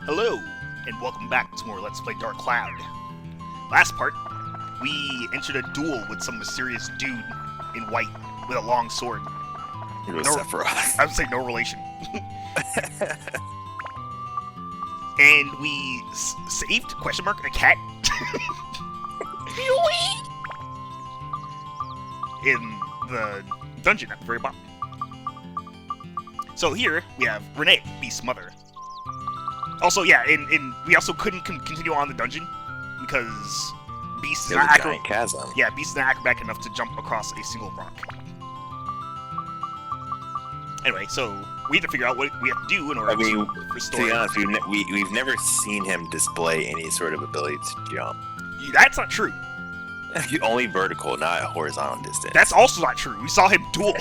Hello, and welcome back to more Let's Play Dark Cloud. Last part, we entered a duel with some mysterious dude in white with a long sword. It was No, Sephiroth. I would say no relation. And we saved, question mark, a cat? In the dungeon at the very bottom. So here, we have Renee, Beast's mother. Also, yeah, we also couldn't continue on the dungeon because Beast is It was not a giant chasm. Yeah, Beast is not acrobatic enough to jump across a single rock. Anyway, so we have to figure out what we have to do in order to restore. To be honest, we've never seen him display any sort of ability to jump. That's not true. Only vertical, not horizontal distance. That's also not true. We saw him duel.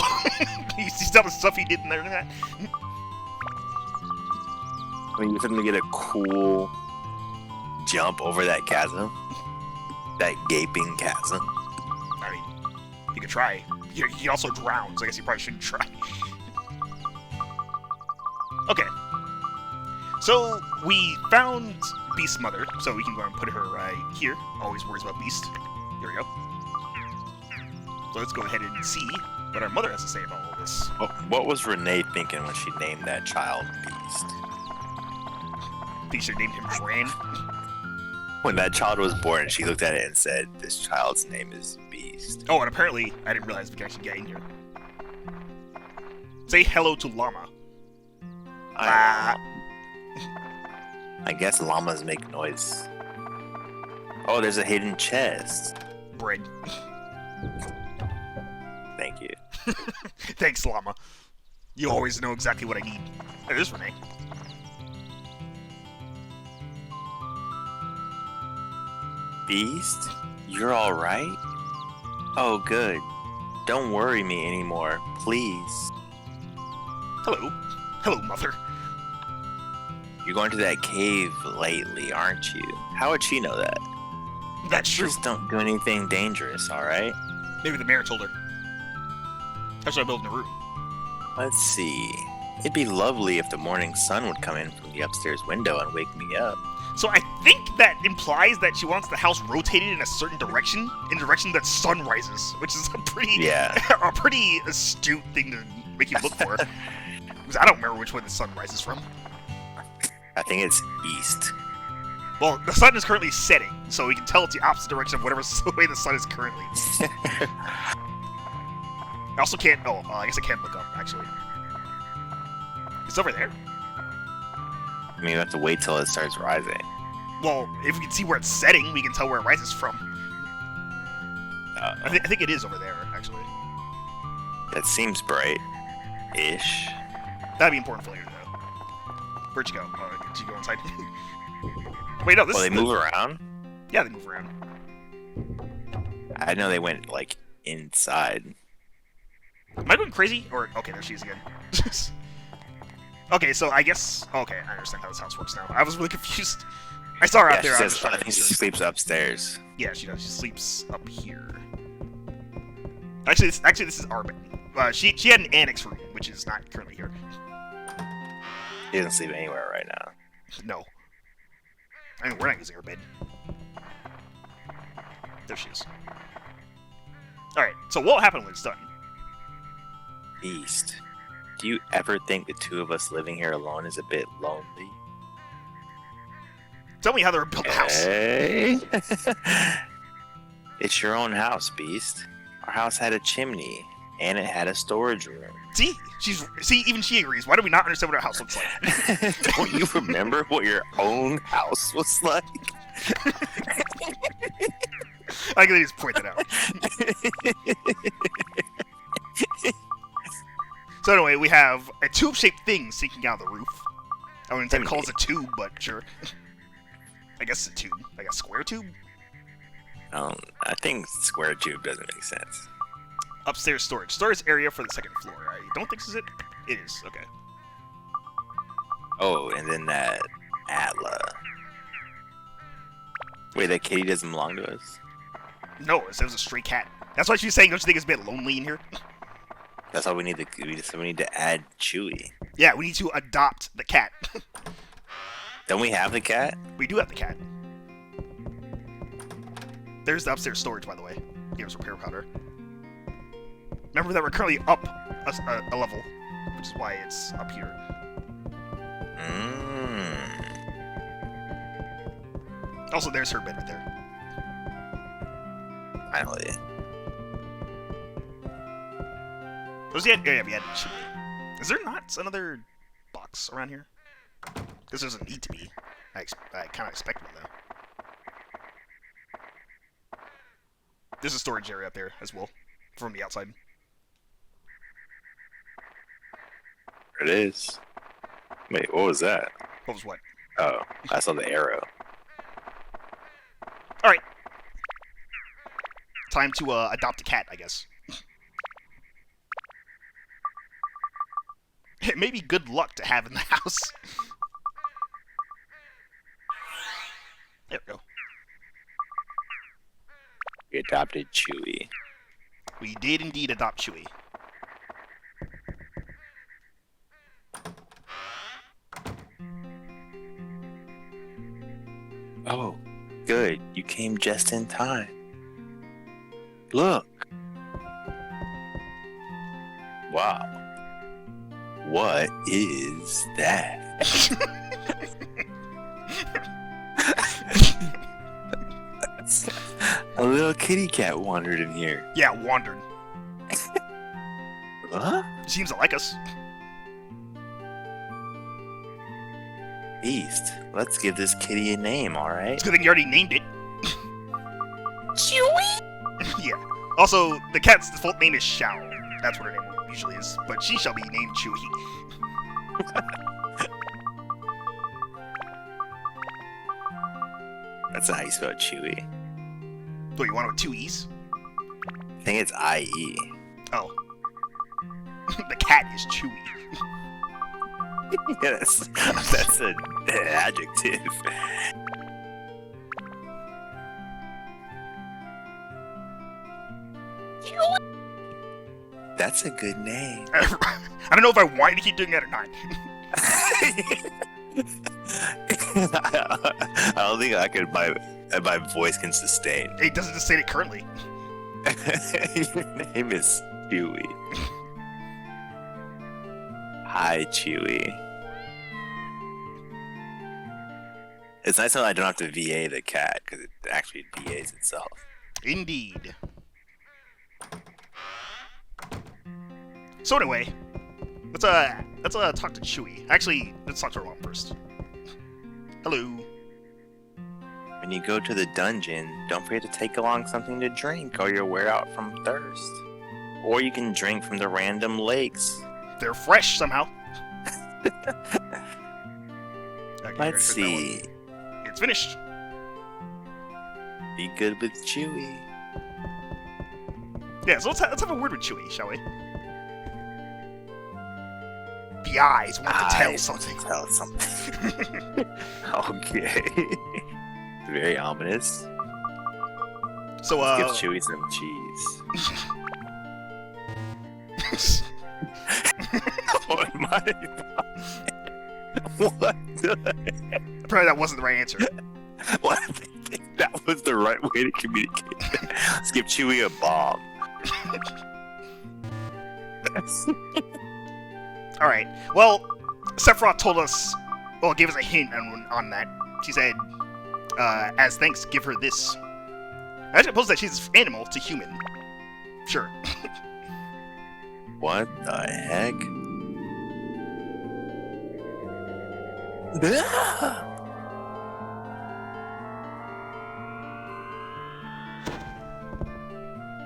You see some of the stuff he did in there and that. I mean, you have to get a cool jump over that chasm. That gaping chasm. I mean, you could try. He also drowns. I guess you probably shouldn't try. Okay. So, we found Beast's mother, so we can go and put her right here. Always worries about Beast. Here we go. So let's go ahead and see what our mother has to say about all of this. What was Renee thinking when she named that child Beast? Think she named him Bran? When that child was born, she looked at it and said, "This child's name is Beast." Oh, and apparently, I didn't realize we could actually get in here. Say hello to Llama. I guess llamas make noise. Oh, there's a hidden chest. Bread. Thank you. Thanks, Llama. You always know exactly what I need. Hey, there's Renee. Beast? You're alright? Oh, good. Don't worry me anymore, please. Hello. Hello, Mother. You're going to that cave lately, aren't you? How would she know that? That's true. Just don't do anything dangerous, alright? Maybe the mayor told her. That's why I built in the room. Let's see. It'd be lovely if the morning sun would come in from the upstairs window and wake me up. So I think that implies that she wants the house rotated in a certain direction, in the direction that sun rises, which is a pretty, a pretty astute thing to make you look for. Because I don't remember which way the sun rises from. I think it's east. Well, the sun is currently setting, so we can tell it's the opposite direction of whatever way the sun is currently. I also can't. Oh, I guess I can't look up, actually. It's over there. I mean, we have to wait till it starts rising. Well, if we can see where it's setting, we can tell where it rises from. I think it is over there, actually. That seems bright-ish. That'd be important for later, though. Where'd you go? Oh, did you go inside? Wait, no, this Well, is they move around? Yeah, they move around. I know they went, like, inside. Am I going crazy? Or, okay, there she is again. Okay, so I guess... Okay, I understand how this house works now. I was really confused. I saw her out there. I think she sleeps upstairs. Yeah, she does. She sleeps up here. Actually, this is our bed. She had an annex room, which is not currently here. She doesn't sleep anywhere right now. No. I mean, we're not using her bed. There she is. Alright, so what will happen when it's done? Beast, do you ever think the two of us living here alone is a bit lonely? Tell me how they were built a house. Hey. It's your own house, Beast. Our house had a chimney, and it had a storage room. See, even she agrees. Why do we not understand what our house looks like? Don't you remember what your own house was like? I can just point that out. So anyway, we have a tube-shaped thing sinking out of the roof. I wouldn't say call it a tube, but sure. I guess it's a tube. Like a square tube? I think square tube doesn't make sense. Upstairs storage. Storage area for the second floor. I don't think this is it. It is. Okay. Oh, and then that Atla. Wait, that kitty doesn't belong to us? No, it says a stray cat. That's why she was saying, don't you think it's a bit lonely in here? That's all we need to we need to add Chewy. Yeah, we need to adopt the cat. Don't we have the cat? We do have the cat. There's the upstairs storage, by the way. Here's repair powder. Remember that we're currently up a level, which is why it's up here. Also, there's her bed right there. Finally. Is there not another box around here? This doesn't need to be. I kind of expected it, though. There's a storage area up there as well, from the outside. There it is. Wait, what was that? What was what? Oh, I saw the arrow. Alright. Time to adopt a cat, I guess. It may be good luck to have in the house. There we go. We adopted Chewie. We did indeed adopt Chewie. Oh, good. You came just in time. Look. Wow. What is that? A little kitty cat wandered in here. Yeah, wandered. Huh? Seems to like us. Beast. Let's give this kitty a name, alright? It's a good thing you already named it. Chewie! Yeah. Also, the cat's default name is Shao. That's what her name usually is. But she shall be named Chewie. That's not how you spell Chewie. What, you want it with two E's? I think it's I-E. Oh. The cat is Chewy. Yes, that's an adjective. That's a good name. I don't know if I want you to keep doing that or not. I don't think I could. My voice can sustain. It doesn't just say it currently. Your name is Chewie. Hi, Chewie. It's nice that I don't have to VA the cat because it actually VAs itself. Indeed. So anyway, let's talk to Chewie. Actually, let's talk to her mom first. Hello. When you go to the dungeon, don't forget to take along something to drink or you'll wear out from thirst. Or you can drink from the random lakes. They're fresh somehow. Okay, Let's see. It's finished. Be good with Chewie. Yeah, so let's have a word with Chewie, shall we? The eyes want to tell something. Tell something. Okay. Very ominous. So, let's give Chewie some cheese. What am I? What? Probably that wasn't the right answer. What? I think that was the right way to communicate. Let's give Chewie a bomb. Alright, well, Sephiroth told us, well, gave us a hint on that. She said, as thanks, give her this. I suppose that she's animal to human. Sure. What the heck?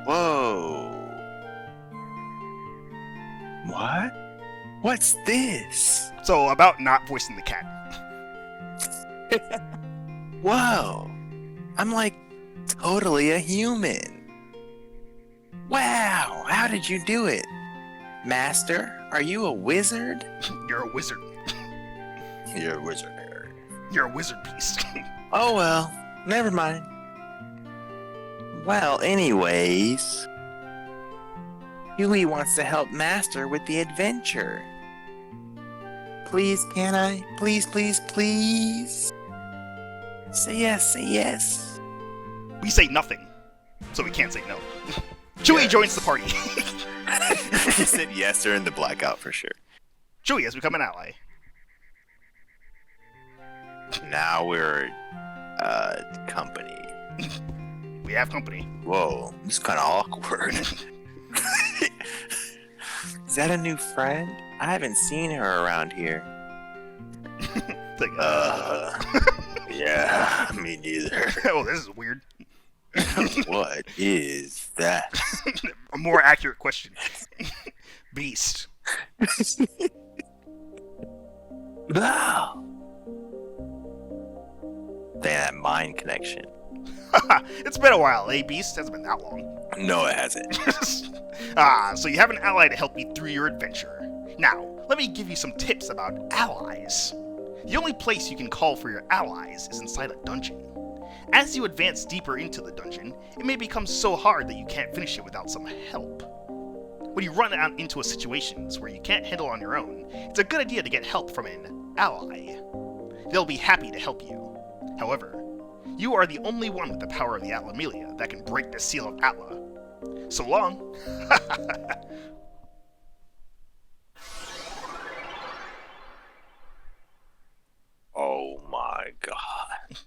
Whoa. What? What's this? So, about not voicing the cat. Whoa. I'm like totally a human. Wow, how did you do it? Master, are you a wizard? You're a wizard. You're a wizard. You're a wizard beast. Oh well, never mind. Well, anyways, Yui wants to help Master with the adventure. Please, can I? Please, please, please. Say yes, say yes. We say nothing, so we can't say no. Chewie joins the party. He said yes during the blackout for sure. Chewie has become an ally. Now we're company. We have company. Whoa, this is kind of awkward. Is that a new friend? I haven't seen her around here. It's like, Yeah, me neither. oh, this is weird. What is that? A more accurate question. Beast. Wow. That mind connection. It's been a while, eh, Beast? Hasn't been that long. No, it hasn't. So you have an ally to help you through your adventure. Now, let me give you some tips about allies. The only place you can call for your allies is inside a dungeon. As you advance deeper into the dungeon, it may become so hard that you can't finish it without some help. When you run out into situations where you can't handle on your own, it's a good idea to get help from an ally. They'll be happy to help you. However, you are the only one with the power of the Atlamelia that can break the seal of Atla. So long. Oh my god.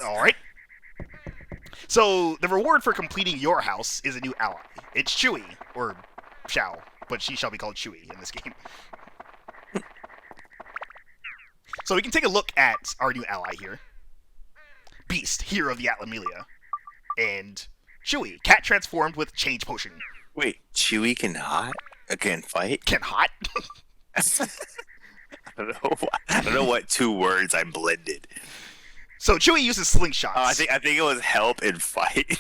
Alright. So, the reward for completing your house is a new ally. It's Chewie, or Xiao, but she shall be called Chewie in this game. So we can take a look at our new ally here. Beast, hero of the Atlamelia. And Chewie, cat transformed with change potion. Wait, Chewie can fight? Can hot? I don't know what two words I blended. So Chewie uses slingshots. Oh, I think it was help and fight.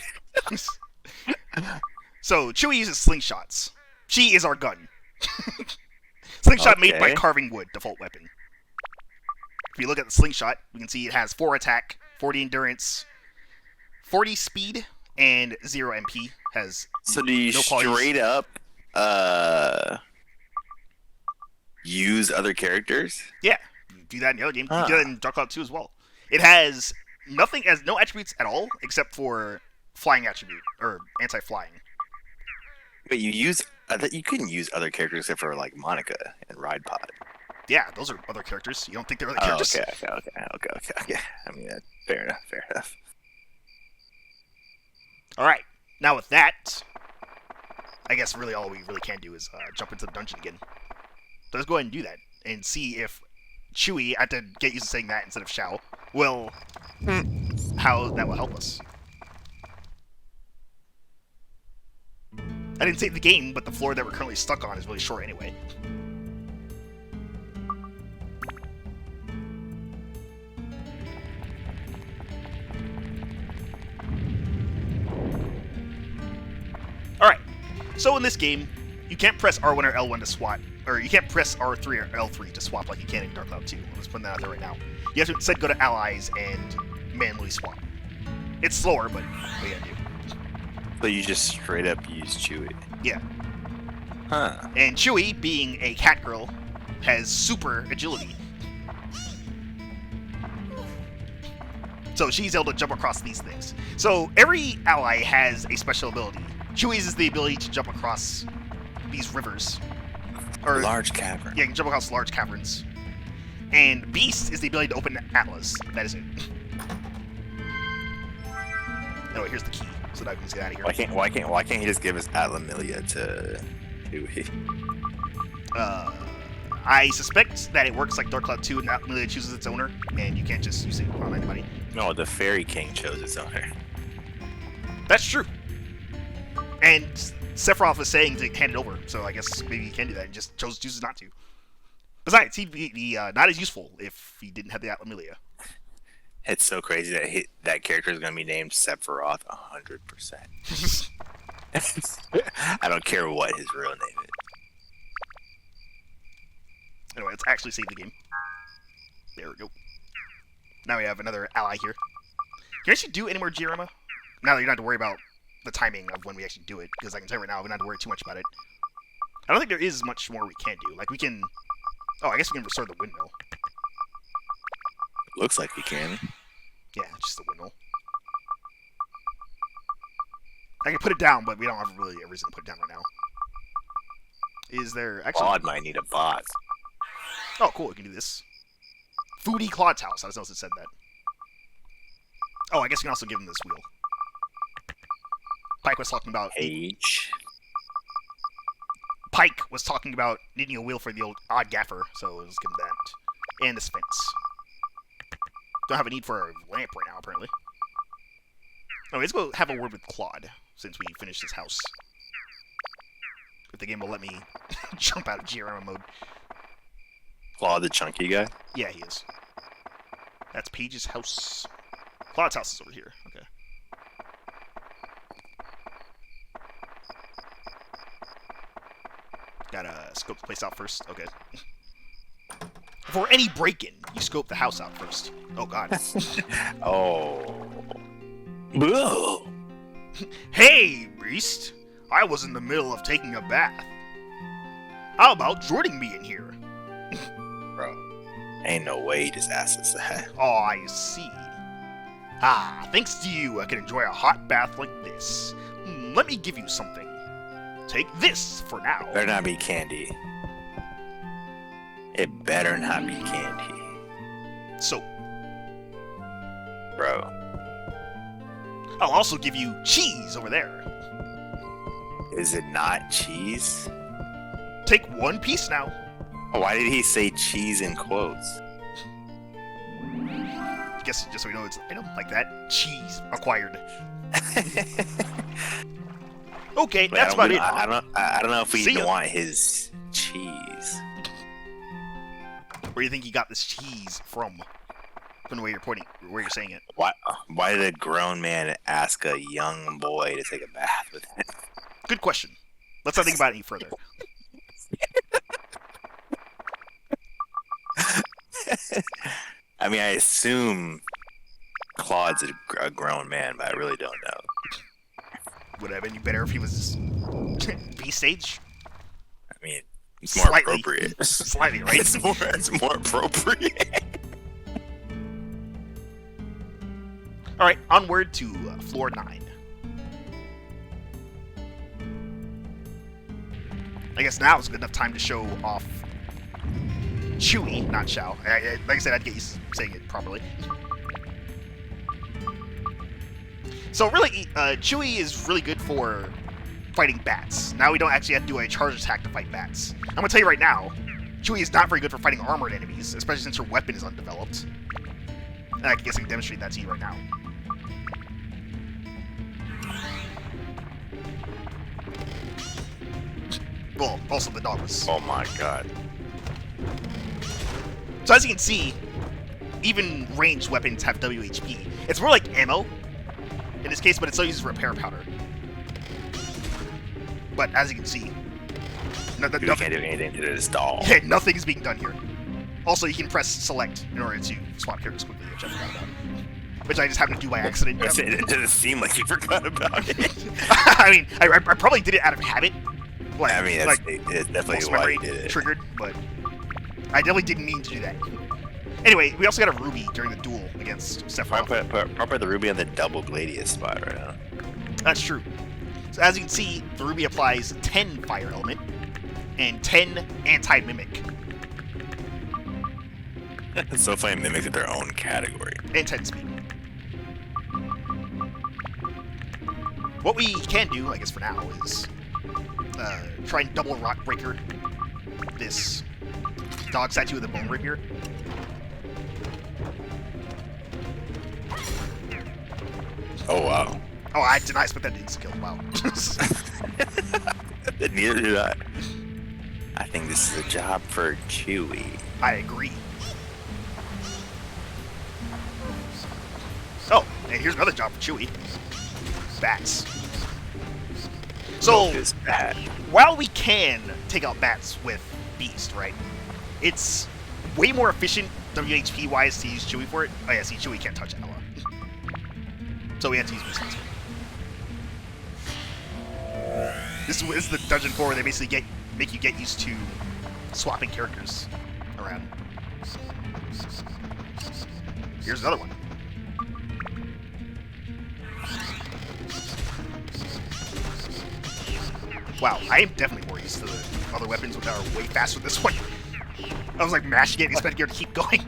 So Chewie uses slingshots. She is our gun. Slingshot made by Okay. carving wood, default weapon. If you look at the slingshot, we can see it has 4 attack, 40 endurance, 40 speed, and 0 MP. Has So do you no qualities. straight up use other characters? Yeah, you do that in the other game. Huh. You do that in Dark Cloud 2 as well. It has no attributes at all except for flying attribute or anti-flying. But you couldn't use other characters except for like Monica and Ride Pod. Yeah, those are other characters. You don't think they're other Oh, characters? okay. I mean, fair enough. All right. Now with that, I guess really all we really can do is jump into the dungeon again. So let's go ahead and do that and see if Chewie, I have to get used to saying that instead of Xiao, will how that will help us. I didn't save the game, but the floor that we're currently stuck on is really short anyway. Alright, so in this game, you can't press R1 or L1 to swap, or you can't press R3 or L3 to swap like you can in Dark Cloud 2. I'm just putting that out there right now. You have to instead go to Allies and manually swap. It's slower, but what do you gotta do? So you just straight up use Chewie. Yeah. Huh. And Chewie, being a cat girl, has super agility. So she's able to jump across these things. So every ally has a special ability. Chewie's is the ability to jump across these rivers. Or, Large cavern. yeah, you can jump across large caverns. And Beast is the ability to open Atlas. That is it. Oh, here's the key. So now we can just get out of here. Why can't he just give us Atlamelia to Chewie? I suspect that it works like Dark Cloud 2 and Atlamelia chooses its owner, and you can't just use it on anybody. No, the Fairy King chose his owner. That's true. And Sephiroth is saying to hand it over, so I guess maybe he can do that and just chooses not to. Besides, he'd be not as useful if he didn't have the Atlamelia. It's so crazy that that character is going to be named Sephiroth 100%. I don't care what his real name is. Anyway, let's actually save the game. There we go. Now we have another ally here. Can you actually do any more Jirama? Now that you don't have to worry about the timing of when we actually do it, because I can tell you right now, we don't have to worry too much about it. I don't think there is much more we can do. Like, we can... Oh, I guess we can restore the windmill. Looks like we can. Yeah, just the windmill. I can put it down, but we don't have really a reason to put it down right now. Is there... Actually... Claude might need a bot. Oh, cool, we can do this. Foodie Claude's house. I just noticed it said that. Oh, I guess we can also give him this wheel. Pike was talking about... Page. Pike was talking about needing a wheel for the old odd gaffer, so let's give him that. And this fence. Don't have a need for a lamp right now, apparently. Oh, let's go have a word with Claude, since we finished his house. If the game will let me jump out of GRM mode. Claude the chunky guy? Yeah, he is. That's Paige's house. Claude's house is over here. Okay. Gotta scope the place out first. Okay. For any break-in, you scope the house out first. Oh, God. Oh. Whoa. Hey, Beast! I was in the middle of taking a bath. How about joining me in here? Bro. Ain't no way he just asked us that. Oh, I see. Ah, thanks to you, I can enjoy a hot bath like this. Let me give you something. Take this for now. Better not be candy. It better not be candy. So, Bro. I'll also give you cheese over there. Is it not cheese? Take one piece now. Why did he say cheese in quotes? I guess just so we know it's an item like that. Cheese acquired. Okay, But that's about it. I don't know if See we ya. want his cheese. Where do you think you got this cheese from? From the way you're pointing, where you're saying it. Why did a grown man ask a young boy to take a bath with him? Good question. Let's not think about it any further. I mean, I assume Claude's a grown man, but I really don't know. Would it have been any better if he was beast age? I mean, it's more Slightly. appropriate. Slightly, right? It's more appropriate. Alright, onward to floor 9. I guess now is good enough time to show off Chewy, not Xiao. Like I said, I'd get used to saying it properly. So really, Chewy is really good for fighting bats. Now we don't actually have to do a charge attack to fight bats. I'm gonna tell you right now, Chewy is not very good for fighting armored enemies, especially since her weapon is undeveloped. And I guess I can demonstrate that to you right now. Well, also the dog was... Oh my god. So as you can see, even ranged weapons have WHP. It's more like ammo in this case, but it still uses repair powder. But as you can see, You can't do anything to this doll. yeah, nothing is being done here. Also, you can press select in order to swap characters quickly, which I forgot about. Which I just happened to do by accident. It doesn't seem like you forgot about it. I mean, I probably did it out of habit. Like, I mean, it's definitely false why memory you did it. triggered, but I definitely didn't mean to do that. Anyway, we also got a ruby during the duel against Sephiroth. Probably the ruby on the double Gladius spot right now. That's true. So as you can see, the ruby applies 10 fire element and 10 anti-mimic It's so funny, mimics in their own category. and 10 speed. What we can do, I guess for now, is try and double rock breaker this dog statue with a bone rapier. Oh wow. Oh, I did not expect that to insta-kill. Wow. Neither did I. I think this is a job for Chewie. I agree. Oh, and here's another job for Chewie. Bats. So, Milk is bad. while we can take out bats with Beast, right? It's way more efficient WHP-wise to use Chewie for it. Oh yeah, see, Chewie can't touch Ella. So we have to use Beast. This is the dungeon 4 where they basically get make you get used to swapping characters around. Here's another one. Wow, I am definitely more used to the other weapons that are way faster than this one. I was like mashing it and expecting her to keep going.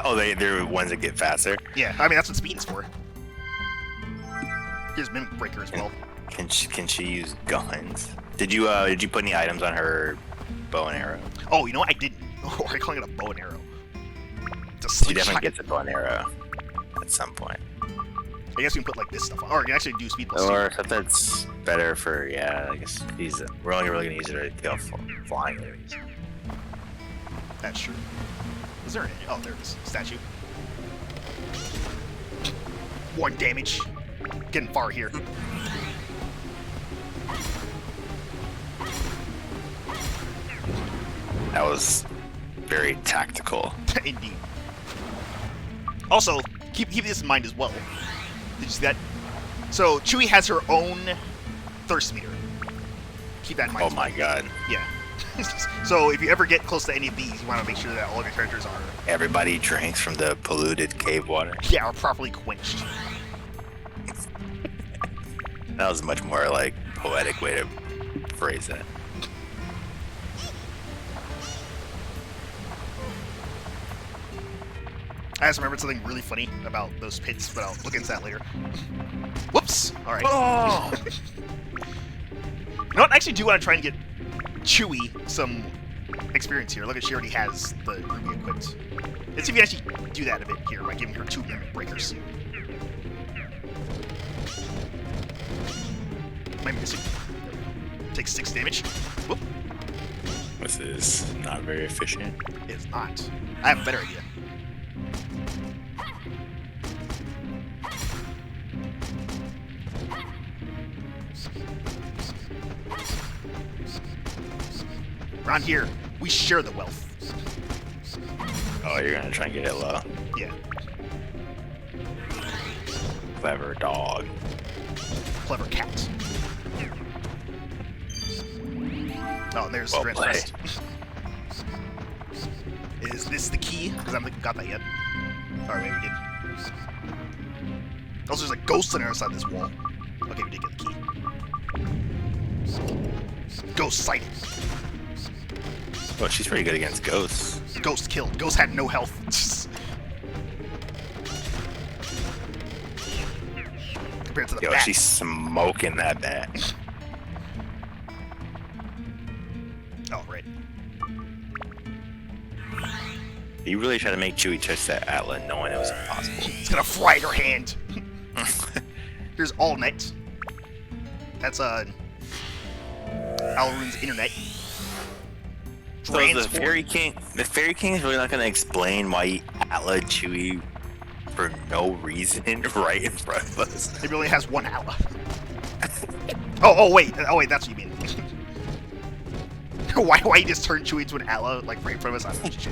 Oh, they're ones that get faster. Yeah, I mean that's what speed is for. Here's Mimic Breaker as well. Can she use guns? Did you put any items on her bow and arrow? Oh, you know what? I didn't. Oh, are you calling it a bow and arrow? It's a She slingshot. definitely gets a bow and arrow at some point. I guess we can put like this stuff on. Or you can actually do speed plus Or if that's better for, yeah, I guess we're only really going to use it to kill flying enemies. That's true. Is there an... Oh, there it is. Statue. 1 damage. Getting far here. That was very tactical. Indeed. Also, keep this in mind as well. Did you see that? So, Chewie has her own thirst meter. Keep that in mind. Oh as well. my god. Yeah. So, if you ever get close to any of these, you want to make sure that all of your characters are... Everybody drinks from the polluted cave water. Yeah, are properly quenched. That was a much more, like, poetic way to phrase that. I just remembered something really funny about those pits, but I'll look into that later. Whoops! Alright. Oh! You know what? I actually do want to try and get Chewie some experience here. Look at she already has the ruby equipped. Let's see if we actually do that a bit here by giving her 2 Mimic Breakers. Am I missing? Takes 6 damage. Whoop. This is not very efficient. It is not. I have a better idea. Around here, we share the wealth. Oh, you're gonna try and get it low. Yeah. Clever dog. Clever cat. Oh, there's Well Strand's played. Rest. Is this the key? Because I don't think we got that yet. Alright, wait, we did. Also, there's a ghost on the other side of this wall. Okay, we did get the key. Ghost sighted. Well, she's pretty good against ghosts. Ghost killed. Ghost had no health. Compared to the Yo, bat. she's smoking that bat. Oh, right. You really try to make Chewie touch that Atla knowing it was impossible. It's gonna fry her hand. Here's All Net. That's Alrune's internet. So the Fairy King is really not gonna explain why he Atla Chewie for no reason right in front of us. It really has 1 Atla. Oh wait, that's what you mean. why you just turn Chewie into an Atla like right in front of us? I don't know.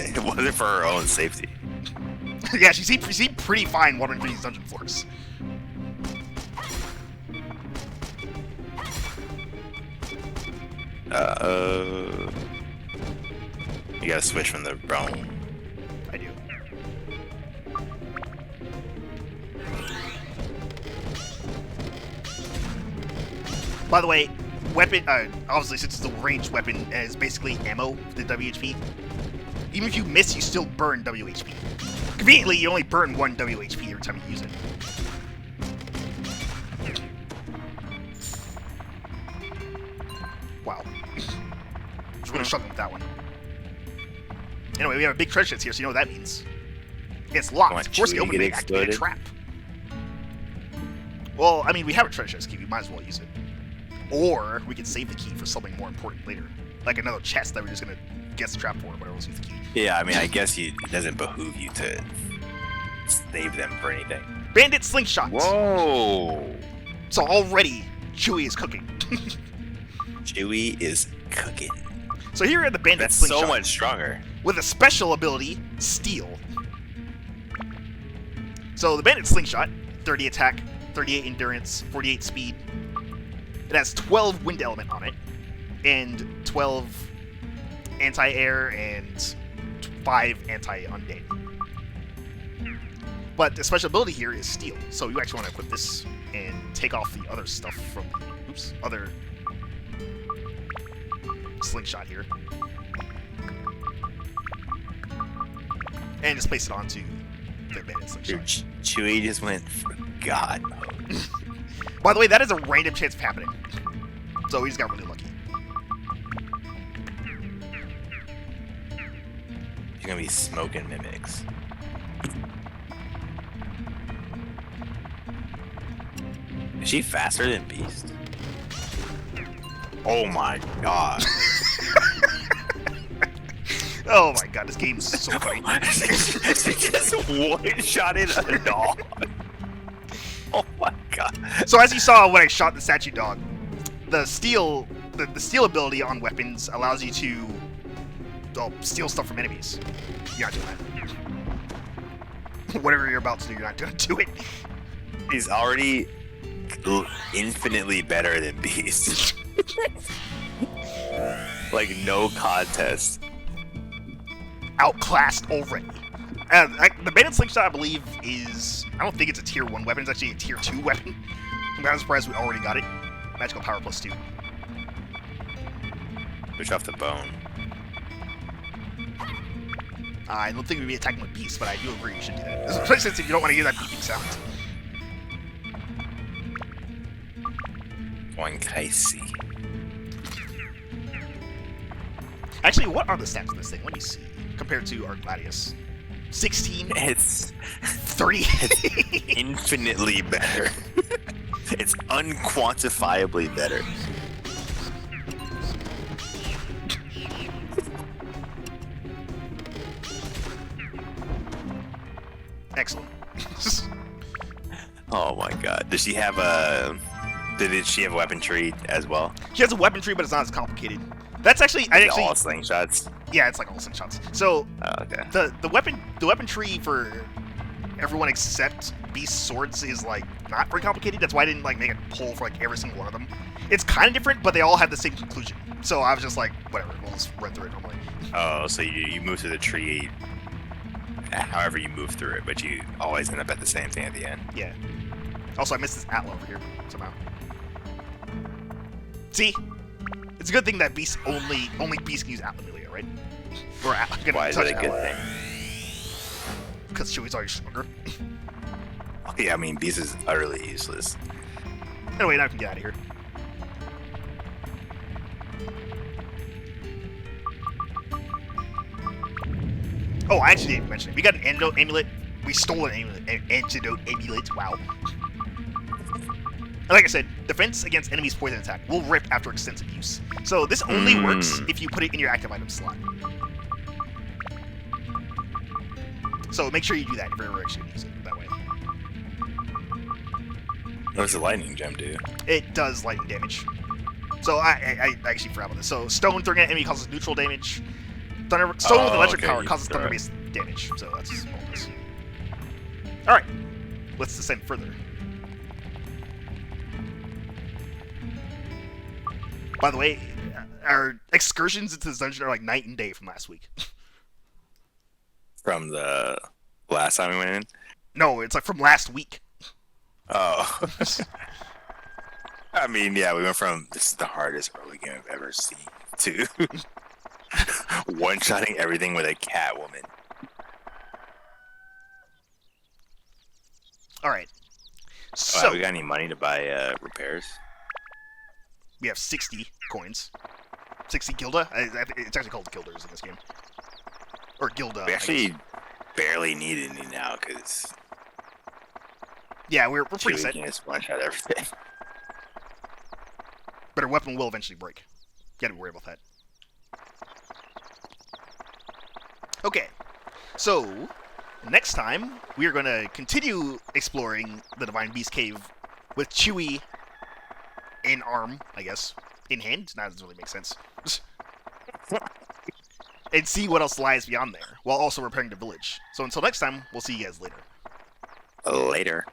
It wasn't for her own safety. Yeah, she seemed pretty fine wandering through these dungeon floors. You gotta switch from the bone. I do. By the way, weapon, obviously since it's a ranged weapon, is basically ammo for the WHP. Even if you miss, you still burn WHP. Conveniently, you only burn 1 WHP every time you use it. Wow. I was really struggling with that one. Anyway, we have a big treasure chest here, so you know what that means. It's locked. Want Force the Chewie to opening get to activate a exploded? trap. Well, I mean, we have a treasure chest key. We might as well use it. Or we could save the key for something more important later. Like another chest that we're just going to guess the trap for, but we'll use the key. Yeah, I mean, I guess it doesn't behoove you to save them for anything. Bandit slingshot. Whoa! So already, Chewie is cooking. Chewie is cooking. So here are the bandit That's slingshot. so much stronger. With a special ability, Steal. So the bandit slingshot, 30 attack, 38 endurance, 48 speed, It has 12 wind element on it, and 12 anti-air, and 5 anti-undead. But the special ability here is steel, so you actually want to equip this and take off the other stuff from the other slingshot here. And just place it onto the bandit slingshot. Chewie just went for God mode. By the way, that is a random chance of happening. So he just got really lucky. You're gonna be smoking mimics. Is she faster than Beast? Oh my god. Oh my god, this game's so funny. She just one-shotted a dog. Oh my god. So as you saw when I shot the statue dog, the steel ability on weapons allows you to steal stuff from enemies. You're not doing that. Whatever you're about to do, you're not going to do it. He's already infinitely better than Beast. Like, no contest. Outclassed already. The bandit slingshot, I believe, is... I don't think it's a tier 1 weapon. It's actually a tier 2 weapon. I'm kind of surprised we already got it. Magical power plus 2. Push off the bone. I don't think we'd be attacking with beasts, but I do agree you should do that. Especially since if you don't want to hear that beeping sound. One Kaisi. Actually, what are the stats of this thing? Let me see. Compared to our Gladius. 16? It's 30? It's infinitely better. It's unquantifiably better. Excellent. Oh my god. Does she have a... Did she have a weapon tree as well? She has a weapon tree, but it's not as complicated. That's actually... all slingshots? Yeah, it's like all slingshots. So, okay. the weapon tree for everyone except Beast Swords is, like, not very complicated. That's why I didn't, like, make a poll for, like, every single one of them. It's kind of different, but they all have the same conclusion. So I was just like, whatever, we'll just run through it normally. Oh, so you move through the tree however you move through it, but you always end up at the same thing at the end. Yeah. Also, I missed this Atla over here, somehow. See? It's a good thing that Beast only Beast can use Atla Amelia, right? Or Atla. Why is it a good thing? Because Chewie's already stronger. Yeah, I mean, Beast is utterly useless. Anyway, now I can get out of here. Oh, I actually didn't mention it. We got an antidote amulet. We stole an antidote amulet. Wow. And like I said, defense against enemies' poison attack will rip after extensive use. So this only works if you put it in your active item slot. So make sure you do that if you're ever actually use it that way. What does the lightning gem do? It does lightning damage. So I actually forgot about this. So stone throwing at an enemy causes neutral damage. Stone with electric power causes thunder-based damage. So that's all this. Alright. Let's descend further. By the way, our excursions into this dungeon are like night and day from last week. From the last time we went in? No, it's like from last week. Oh. I mean, yeah, we went from this is the hardest early game I've ever seen to one-shotting everything with a Catwoman. Alright. So, we got any money to buy repairs? We have 60 coins. 60 Gilda? It's actually called Gilders in this game. Or Gilda. We actually barely need any now, because... Yeah, we're pretty set. We can just one-shot everything. But our weapon will eventually break. You gotta be worried about that. Okay. So, next time, we are gonna continue exploring the Divine Beast Cave with Chewie in arm, I guess. In hand? That doesn't really make sense. And see what else lies beyond there, while also repairing the village. So until next time, we'll see you guys later. Later.